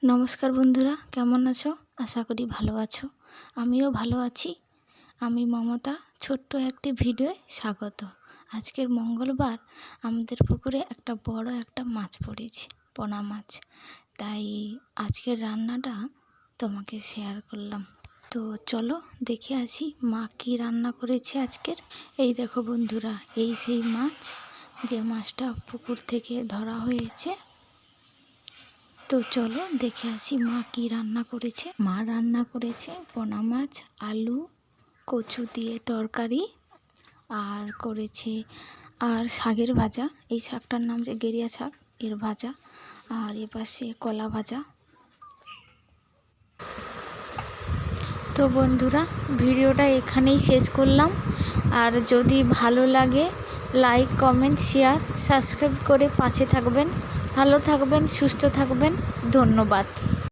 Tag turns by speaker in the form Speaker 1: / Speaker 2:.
Speaker 1: নমস্কার বন্ধুরা, কেমন আছো? আশা করি ভালো আছো। আমিও ভালো আছি। আমি মমতা, ছোট্ট একটি ভিডিওয় স্বাগত। আজকের মঙ্গলবার আমাদের পুকুরে একটা বড় মাছ পড়েছে, পোনা মাছ। তাই আজকের রান্নাটা তোমাকে শেয়ার করলাম। তো চলো দেখে আসি মা কী রান্না করেছে আজকের। এই দেখো বন্ধুরা, এই সেই মাছ, যে মাছটা পুকুর থেকে ধরা হয়েছে। তো চলো দেখে আসি মা কী রান্না করেছে। মা রান্না করেছে পোনা মাছ, আলু, কচু দিয়ে তরকারি, আর করেছে শাকের ভাজা। এই শাকটার নাম যে গেরিয়া শাক, এর ভাজা, আর এপাশে কলা ভাজা। তো বন্ধুরা, ভিডিওটা এখানেই শেষ করলাম। আর যদি ভালো লাগে লাইক, কমেন্ট, শেয়ার, সাবস্ক্রাইব করে পাশে থাকবেন। ভালো থাকবেন, সুস্থ থাকবেন। ধন্যবাদ।